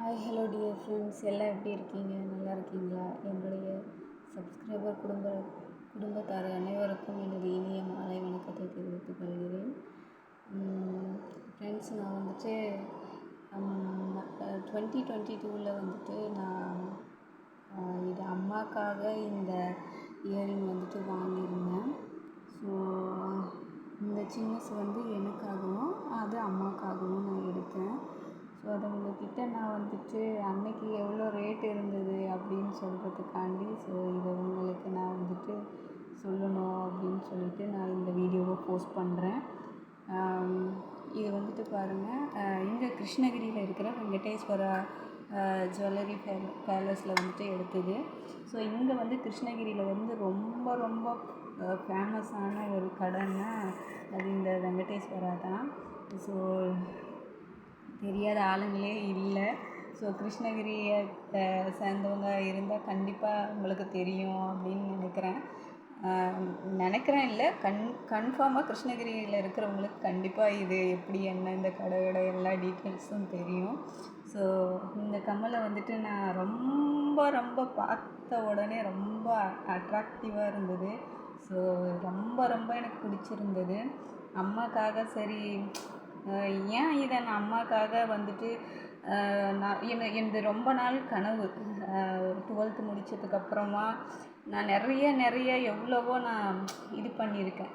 Hello dear friends, எல்லாம் எப்படி இருக்கீங்க? நல்லா இருக்கீங்களா? என்னுடைய சப்ஸ்கிரைபர் குடும்பத்தார் அனைவருக்கும் எனது இனிய மாலை வணக்கத்தை தெரிவித்துக் கொள்கிறேன். ஃப்ரெண்ட்ஸ், நான் வந்துட்டு 2022 வந்துட்டு நான் இது அம்மாக்காக இந்த இயரிங் வந்துட்டு வாங்கியிருந்தேன். ஸோ இந்த சின்னஸ் வந்து எனக்காகவும் அது அம்மாக்காகவும் நான் எடுத்தேன். ஸோ அதை உங்கள்கிட்ட நான் வந்துட்டு அன்னைக்கு எவ்வளோ ரேட் இருந்தது அப்படின்னு சொல்கிறதுக்காண்டி இதை உங்களுக்கு நான் வந்துட்டு சொல்லணும் அப்படின்னு சொல்லிட்டு நான் இந்த வீடியோவை போஸ்ட் பண்ணுறேன். இது வந்துட்டு பாருங்கள், இங்கே கிருஷ்ணகிரியில் இருக்கிற வெங்கடேஸ்வரா ஜுவல்லரி பேலஸில் வந்துட்டு எடுத்தது. ஸோ இங்கே வந்து கிருஷ்ணகிரியில் வந்து ரொம்ப ரொம்ப ஃபேமஸான ஒரு கடைன்னா அது இந்த வெங்கடேஸ்வரா தான். ஸோ தெரியாத ஆளுங்களே இல்லை. ஸோ கிருஷ்ணகிரியை சேர்ந்தவங்க இருந்தால் கண்டிப்பாக உங்களுக்கு தெரியும் அப்படின்னு நினைக்கிறேன் இல்லை கன்ஃபார்மாக கிருஷ்ணகிரியில் இருக்கிறவங்களுக்கு கண்டிப்பாக இது எப்படி என்ன இந்த கடையோட எல்லா டீட்டெயில்ஸும் தெரியும். ஸோ இந்த கம்மலை வந்துட்டு நான் ரொம்ப ரொம்ப பார்த்த உடனே ரொம்ப அட்ராக்டிவாக இருந்தது. ஸோ ரொம்ப ரொம்ப எனக்கு பிடிச்சிருந்தது. அம்மாக்காக சரி, ஏன் இதை நான் அம்மாக்காக வந்துட்டு எனது ரொம்ப நாள் கனவு. 12th முடித்ததுக்கப்புறமா நான் நிறைய எவ்வளவோ நான் இது பண்ணியிருக்கேன்.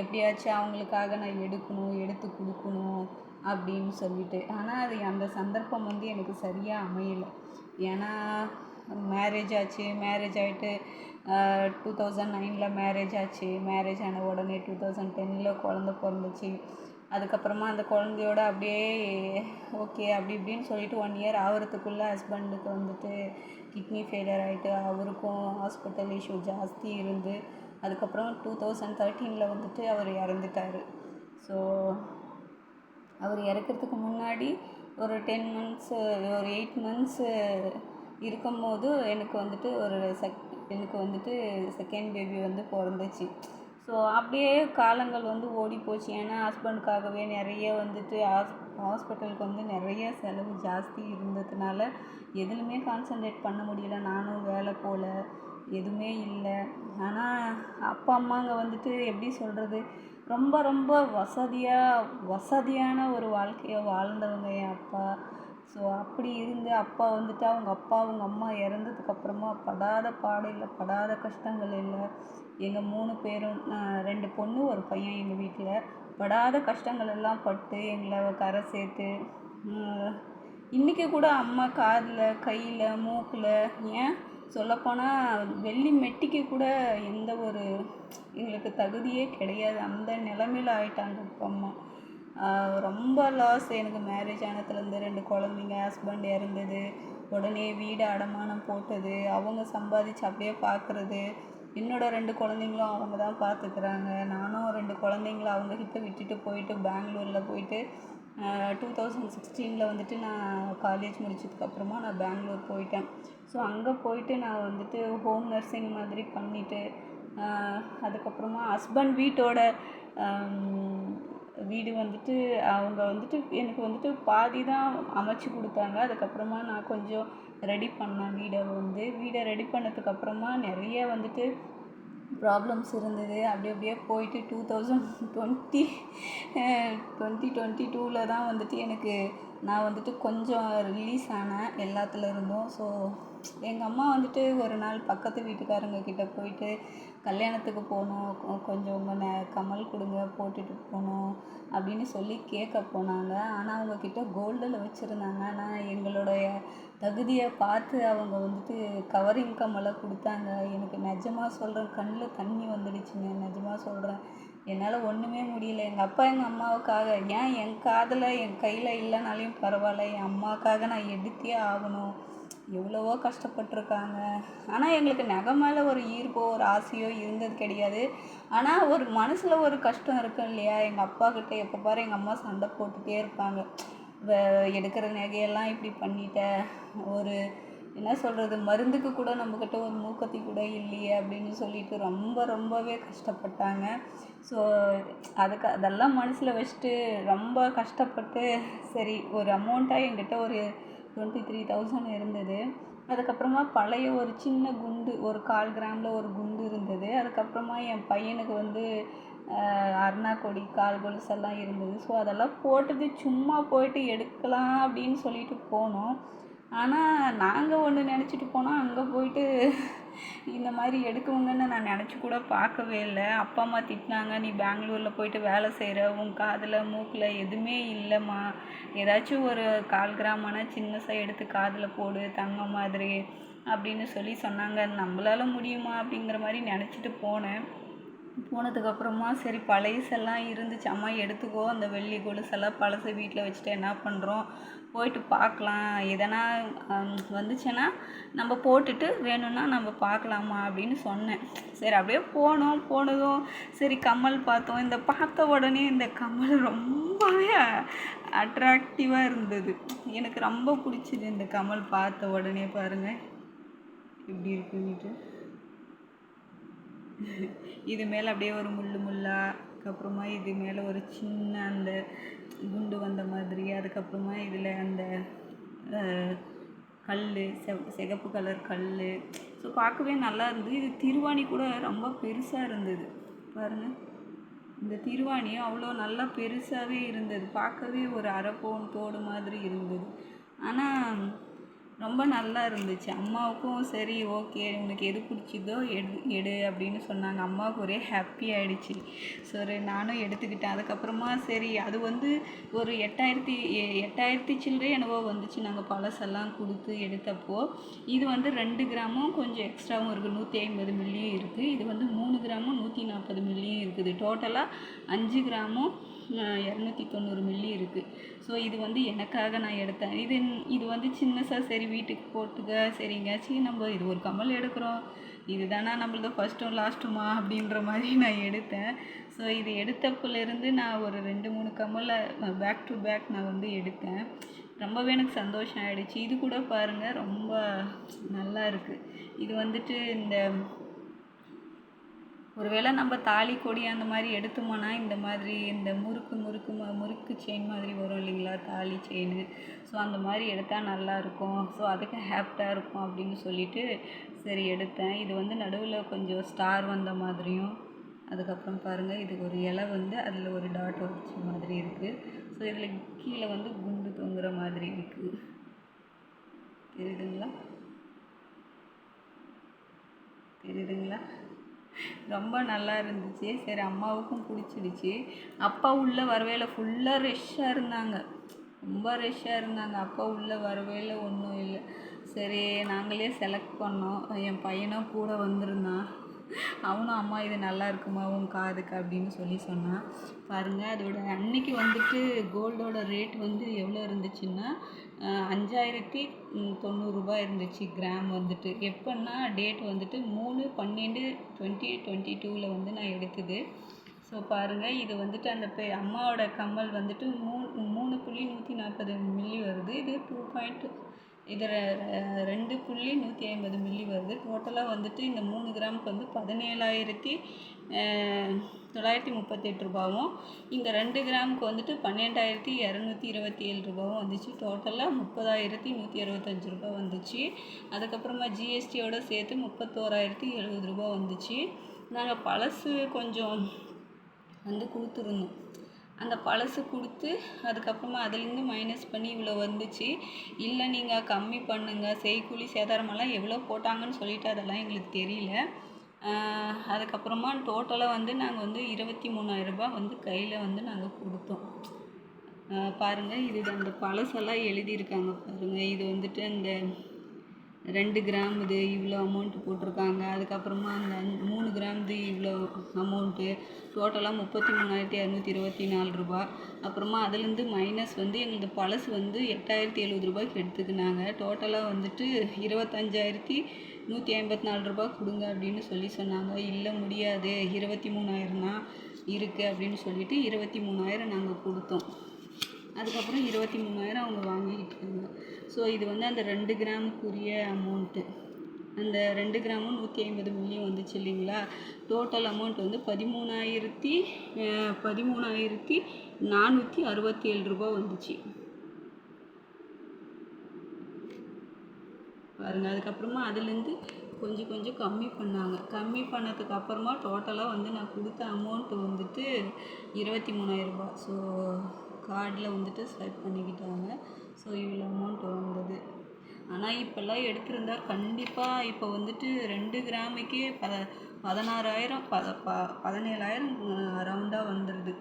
எப்படியாச்சும் அவங்களுக்காக நான் எடுத்து கொடுக்கணும் அப்படின்னு சொல்லிட்டு. ஆனால் அது அந்த சந்தர்ப்பம் வந்து எனக்கு சரியாக அமையலை. ஏன்னா மேரேஜ் ஆகிட்டு 2009 மேரேஜ் ஆச்சு. மேரேஜ் ஆன உடனே 2010 குழந்த பிறந்துச்சு. அதுக்கப்புறமா அந்த குழந்தையோட அப்படியே ஓகே அப்படி இப்படின்னு சொல்லிட்டு 1 year ஆகிறதுக்குள்ளே ஹஸ்பண்டுக்கு வந்துட்டு கிட்னி ஃபெயிலியர் ஆகிட்டு அவருக்கும் ஹாஸ்பிட்டல் இஷ்யூ ஜாஸ்தி இருந்து அதுக்கப்புறம் 2013 வந்துட்டு அவர் இறந்துட்டார். ஸோ அவர் இறக்கிறதுக்கு முன்னாடி ஒரு 10 months ஒரு 8 months இருக்கும்போது எனக்கு வந்துட்டு செகண்ட் பேபி வந்து பிறந்துச்சு. ஸோ அப்படியே காலங்கள் வந்து ஓடி போச்சு. ஏன்னா ஹஸ்பண்டுக்காகவே நிறைய வந்துட்டு ஹாஸ்பிட்டலுக்கு வந்து நிறைய செலவு ஜாஸ்தி இருந்ததுனால எதுலையுமே கான்சன்ட்ரேட் பண்ண முடியல. நானும் வேலை போல் எதுவுமே இல்லை. ஆனால் அப்பா அம்மாங்க வந்துட்டு எப்படி சொல்கிறது, ரொம்ப ரொம்ப வசதியான ஒரு வாழ்க்கையை வாழ்ந்தவங்க என் அப்பா. ஸோ அப்படி இருந்து அப்பா வந்துட்டு அவங்க அம்மா இறந்ததுக்கப்புறமா படாத பாடு இல்லை, படாத கஷ்டங்கள் இல்லை. எங்கள் 3 பேரும் 2 பொண்ணு 1 பையன் எங்கள் வீட்டில் படாத கஷ்டங்கள் எல்லாம் பட்டு எங்களை கரை சேர்த்து இன்றைக்கி கூட அம்மா காதில் கையில் மூக்கில் ஏன் சொல்லப்போனால் வெள்ளி மெட்டிக்கு கூட எந்த ஒரு எங்களுக்கு தகுதியே கிடையாது. அந்த நிலமையில் ஆயிட்டாங்க அப்பா அம்மா. ரொம்ப லாஸ். எனக்கு மேரேஜ் ஆனதுலேருந்து 2 குழந்தைங்க, ஹஸ்பண்ட் இறந்தது, உடனே வீடு அடமானம் போட்டது, அவங்க சம்பாதிச்சு அப்படியே பார்க்குறது. என்னோட 2 குழந்தைங்களும் அவங்க தான் பார்த்துக்கிறாங்க. நானும் 2 குழந்தைங்கள அவங்கக்கிட்ட விட்டுட்டு போயிட்டு பெங்களூரில் போயிட்டு 2016 வந்துட்டு நான் காலேஜ் முடிச்சதுக்கப்புறமா நான் பெங்களூர் போயிட்டேன். ஸோ அங்கே போயிட்டு நான் வந்துட்டு ஹோம் நர்சிங் மாதிரி பண்ணிவிட்டு அதுக்கப்புறமா ஹஸ்பண்ட் வீடு வந்துட்டு அவங்க வந்துட்டு எனக்கு வந்துட்டு பாதி தான் அமைச்சு கொடுத்தாங்க. அதுக்கப்புறமா நான் கொஞ்சம் ரெடி பண்ணேன். வீடை ரெடி பண்ணதுக்கப்புறமா நிறைய வந்துட்டு ப்ராப்ளம்ஸ் இருந்தது. அப்படியே போயிட்டு 2022 தான் வந்துட்டு நான் வந்துட்டு கொஞ்சம் ரிலீஸ் ஆனேன் எல்லாத்துல இருந்தும். ஸோ எங்கள் அம்மா வந்துட்டு ஒரு நாள் பக்கத்து வீட்டுக்காரங்க கிட்டே போயிட்டு கல்யாணத்துக்கு போகணும், கொஞ்சம் உங்கள் கம்மல் கொடுங்க போட்டுட்டு போகணும் அப்படின்னு சொல்லி கேட்க போனாங்க. ஆனால் அவங்கக்கிட்ட கோல்டில் வச்சுருந்தாங்க. ஆனால் எங்களுடைய தகுதியை பார்த்து அவங்க வந்துட்டு கவரிங் கம்மலை கொடுத்தாங்க. எனக்கு நிஜமாக சொல்கிறேன், கண்ணில் தண்ணி வந்துடுச்சுங்க. நிஜமாக சொல்கிறேன், என்னால் ஒன்றுமே முடியல. எங்கள் அப்பா எங்கள் அம்மாவுக்காக, ஏன் என் காதில் என் கையில் இல்லைனாலையும் பரவாயில்ல, என் அம்மாவுக்காக நான் எடுத்தே ஆகணும். எவ்வளவோ கஷ்டப்பட்டிருக்காங்க. ஆனால் எங்களுக்கு நகை மேலே ஒரு ஈர்ப்போ ஒரு ஆசையோ இருந்தது கிடையாது. ஆனால் ஒரு மனசில் ஒரு கஷ்டம் இருக்கும் இல்லையா? எங்கள் அப்பாக்கிட்ட எப்போ பாரு எங்கள் அம்மா சண்டை போட்டுகிட்டே இருப்பாங்க. எடுக்கிற நகையெல்லாம் இப்படி பண்ணிட்ட, ஒரு என்ன சொல்கிறது, மருந்துக்கு கூட நம்மக்கிட்ட ஒரு மூக்கத்தி கூட இல்லையே அப்படின்னு சொல்லிட்டு ரொம்பவே கஷ்டப்பட்டாங்க. ஸோ அதெல்லாம் மனசில் வச்சுட்டு ரொம்ப கஷ்டப்பட்டு சரி ஒரு அமௌண்ட்டாக என்கிட்ட ஒரு 23,000 இருந்தது. அதுக்கப்புறமா பழைய ஒரு சின்ன குண்டு, ஒரு 1/4 கிராமில் ஒரு குண்டு இருந்தது. அதுக்கப்புறமா என் பையனுக்கு வந்து அருணா கொடி, கால் கொலுசெல்லாம் இருந்தது. ஸோ அதெல்லாம் போட்டுட்டு சும்மா போயிட்டு எடுக்கலாம் அப்படின்னு சொல்லிட்டு போனோம். ஆனால் நாங்கள் ஒன்று நினச்சிட்டு போனோம், அங்கே போயிட்டு இந்த மாதிரி எடுக்குவாங்கன்னு நான் நினச்சி கூட பார்க்கவே இல்லை. அப்பா அம்மா திட்டினாங்க, நீ பெங்களூரில் போயிட்டு வேலை செய்கிற, உன் காதில் மூக்கில் எதுவுமே இல்லைம்மா, ஏதாச்சும் ஒரு 1/4 கிராமான சின்னசாக எடுத்து காதில் போடு தங்கம் மாதிரி அப்படின்னு சொல்லி சொன்னாங்க. நம்மளால முடியுமா அப்படிங்கிற மாதிரி நினச்சிட்டு போனதுக்கப்புறமா சரி பழசெல்லாம் இருந்துச்சு, அம்மா எடுத்துக்கோ அந்த வெள்ளி கொலுசெல்லாம் பழசை வீட்டில் வச்சுட்டு என்ன பண்ணுறோம், போயிட்டு பார்க்கலாம், எதனா வந்துச்சுன்னா நம்ம போட்டுட்டு வேணும்னா நம்ம பார்க்கலாமா அப்படின்னு சொன்னேன். சரி அப்படியே போனதும் சரி கம்மல் பார்த்தோம். இந்த பார்த்த உடனே இந்த கம்மல் ரொம்பவே அட்ராக்டிவாக இருந்தது. எனக்கு ரொம்ப பிடிச்சிது இந்த கம்மல் பார்த்த உடனே. பாருங்கள் இப்படி இருக்குன்னுட்டு. இது மேலே அப்படியே ஒரு முள்ளாக, அதுக்கப்புறமா இது மேலே ஒரு சின்ன அந்த குண்டு வந்த மாதிரி, அதுக்கப்புறமா இதில் அந்த கல், சிகப்பு கலர் கல். ஸோ பார்க்கவே நல்லா இருந்தது. இது திருவாணி கூட ரொம்ப பெருசாக இருந்தது. பாருங்கள் இந்த திருவாணி அவ்வளோ நல்லா பெருசாகவே இருந்தது. பார்க்கவே ஒரு அரை பவுன் தோடு மாதிரி இருந்தது. ஆனால் ரொம்ப நல்லா இருந்துச்சு. அம்மாவுக்கும் சரி ஓகே உனக்கு எது பிடிச்சிதோ எடு அப்படின்னு சொன்னாங்க. அம்மாவுக்கு ஒரே ஹாப்பி ஆகிடுச்சு. சரி நானும் எடுத்துக்கிட்டேன். அதுக்கப்புறமா சரி அது வந்து ஒரு 8,000 சில்லறை என்னவோ வந்துச்சு நாங்கள் பழசெல்லாம் கொடுத்து எடுத்தப்போ. இது வந்து 2 கிராமும் கொஞ்சம் எக்ஸ்ட்ராவும் இருக்குது, 150 மில்லியும் இருக்குது. இது வந்து 3 கிராமும் 140 மில்லியும் இருக்குது. டோட்டலாக 5 கிராமும் 290 மில்லி இருக்குது. ஸோ இது வந்து எனக்காக நான் எடுத்தேன். இது வந்து சின்னசாக சரி வீட்டுக்கு போட்டுக்க, சரி எங்கேயாச்சும் நம்ம இது ஒரு கம்மல் எடுக்கிறோம், இது தானே நம்மளது ஃபஸ்ட்டும் லாஸ்ட்டுமா அப்படின்ற மாதிரி நான் எடுத்தேன். ஸோ இது எடுத்தப்புலேருந்து நான் ஒரு 2-3 கம்மலை பேக் டு பேக் நான் வந்து எடுத்தேன். ரொம்பவே எனக்கு சந்தோஷம் ஆகிடுச்சு. இது கூட பாருங்கள் ரொம்ப நல்லா இருக்குது. இது வந்துட்டு இந்த ஒருவேளை நம்ம தாலி கொடி அந்த மாதிரி எடுத்தோம்னா இந்த மாதிரி இந்த முறுக்கு செயின் மாதிரி வரும் இல்லைங்களா, தாலி செயின். ஸோ அந்த மாதிரி எடுத்தால் நல்லாயிருக்கும், ஸோ அதுக்கு ஹேப்டாக இருக்கும் அப்படின்னு சொல்லிட்டு சரி எடுத்தேன். இது வந்து நடுவில் கொஞ்சம் ஸ்டார் வந்த மாதிரியும், அதுக்கப்புறம் பாருங்கள் இது ஒரு இலை வந்து அதில் ஒரு டாட் வச்ச மாதிரி இருக்குது. ஸோ இதில் கீழே வந்து குண்டு தொங்குற மாதிரி இருக்குது. தெரியுதுங்களா? ரொம்ப நல்லா இருந்துச்சு. சரி அம்மாவுக்கும் பிடிச்சிடுச்சு. அப்பா உள்ளே வரவேல ஃபுல்லாக ரஷ்ஷாக இருந்தாங்க, ரொம்ப ரஷ்ஷாக இருந்தாங்க. அப்பா உள்ளே வரவேல ஒன்றும் இல்லை. சரி நாங்களே செலக்ட் பண்ணோம். என் பையனும் கூட வந்திருந்தான். அவனும் அம்மா இது நல்லா இருக்குமா உன் காதுக்கு அப்படின்னு சொல்லி சொன்னான். பாருங்கள் அதோட அன்னைக்கு வந்துட்டு கோல்டோட ரேட் வந்து எவ்வளோ இருந்துச்சுன்னா 5,090 ரூபாய் இருந்துச்சு கிராம் வந்துட்டு. எப்போன்னா டேட் வந்துட்டு 3/12/2022 வந்து நான் எடுத்தது. ஸோ பாருங்கள் இது வந்துட்டு அந்த அம்மாவோட கம்மல் வந்துட்டு 3.140 மில்லி வருது. இது 2. இது 2.150 மில்லி வருது. டோட்டலாக வந்துட்டு இந்த 3 கிராமுக்கு வந்து 17,938 ரூபாவும், இந்த 2 கிராமுக்கு வந்துட்டு 12,227 ரூபாவும் வந்துச்சு. டோட்டலாக 30,165 ரூபா வந்துச்சு. அதுக்கப்புறமா ஜிஎஸ்டியோடு சேர்த்து 31,070 ரூபா வந்துச்சு. நாங்கள் பழசு கொஞ்சம் வந்து கொடுத்துருந்தோம். அந்த பழசு கொடுத்து அதுக்கப்புறமா அதுலேருந்து மைனஸ் பண்ணி இவ்வளோ வந்துச்சு. இல்லை நீங்கள் கம்மி பண்ணுங்கள், செய்கூலி சேதாரமெல்லாம் எவ்வளோ போட்டாங்கன்னு சொல்லிட்டு அதெல்லாம் எங்களுக்கு தெரியல. அதுக்கப்புறமா டோட்டலாக வந்து நாங்கள் வந்து 23,000 ரூபாய் வந்து கையில் வந்து நாங்கள் கொடுத்தோம். பாருங்கள் இது அந்த பழசெல்லாம் எழுதியிருக்காங்க பாருங்கள். இது வந்துட்டு அந்த 2 கிராம் இது இவ்வளோ அமௌண்ட்டு போட்டிருக்காங்க. அதுக்கப்புறமா அந்த 3 கிராம் இது இவ்வளோ அமௌண்ட்டு, டோட்டலாக 33,224 ரூபா. அப்புறமா அதுலேருந்து மைனஸ் வந்து எங்களது பழசு வந்து 8,070 ரூபாய்க்கு எடுத்துக்கினாங்க. டோட்டலாக வந்துட்டு 25,154 ரூபா கொடுங்க அப்படின்னு சொல்லி சொன்னாங்க. இல்லை முடியாது, 23,000 தான் இருக்குது அப்படின்னு சொல்லிட்டு 23,000 நாங்கள் கொடுத்தோம். அதுக்கப்புறம் 23,000 அவங்க வாங்கிக்கிட்டாங்க. ஸோ இது வந்து அந்த 2 கிராமுக்குரிய அமௌண்ட்டு. அந்த 2 கிராமும் 150 மில்லியும் வந்துச்சு இல்லைங்களா. டோட்டல் அமௌண்ட் வந்து 13,467 ரூபா வந்துச்சு. பாருங்கள். அதுக்கப்புறமா அதுலேருந்து கொஞ்சம் கொஞ்சம் கம்மி பண்ணாங்க. கம்மி பண்ணதுக்கு அப்புறமா டோட்டலாக வந்து நான் கொடுத்த அமௌண்ட்டு வந்துட்டு 23,000 ரூபாய். ஸோ கார்டில் வந்துட்டு ஸ்வைப் பண்ணிக்கிட்டாங்க. ஸோ இவ்வளோ அமௌண்ட் வந்தது. ஆனால் இப்போல்லாம் எடுத்திருந்தா கண்டிப்பாக இப்போ வந்துட்டு 2 கிராமுக்கே 16,000 17,000 அரௌண்டாக வந்துடுது.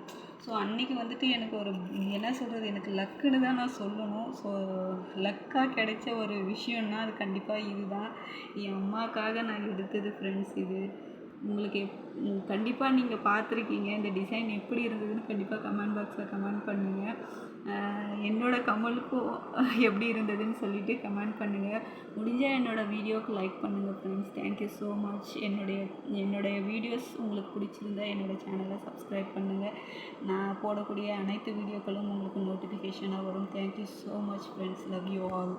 ஸோ அன்றைக்கி வந்துட்டு எனக்கு ஒரு என்ன சொல்கிறது, எனக்கு லக்குன்னு தான் நான் சொல்லணும். ஸோ லக்காக கிடைச்ச ஒரு விஷயம்னா அது கண்டிப்பாக இது தான். என் அம்மாக்காக நான் எடுத்தது ஃப்ரெண்ட்ஸ் இது. உங்களுக்கு கண்டிப்பாக நீங்கள் பார்த்துருக்கீங்க. இந்த டிசைன் எப்படி இருந்ததுன்னு கண்டிப்பாக கமெண்ட் பாக்ஸில் கமெண்ட் பண்ணுங்கள். என்னோடய கமலுக்கும் எப்படி இருந்ததுன்னு சொல்லிவிட்டு கமெண்ட் பண்ணுங்கள். முடிஞ்சால் என்னோடய வீடியோவுக்கு லைக் பண்ணுங்கள் ஃப்ரெண்ட்ஸ். Thank you so much. என்னுடைய வீடியோஸ் உங்களுக்கு பிடிச்சிருந்தா என்னோடய சேனலை சப்ஸ்கிரைப் பண்ணுங்கள். நான் போடக்கூடிய அனைத்து வீடியோக்களும் உங்களுக்கு நோட்டிஃபிகேஷனாக வரும். Thank you so much friends. Love you all.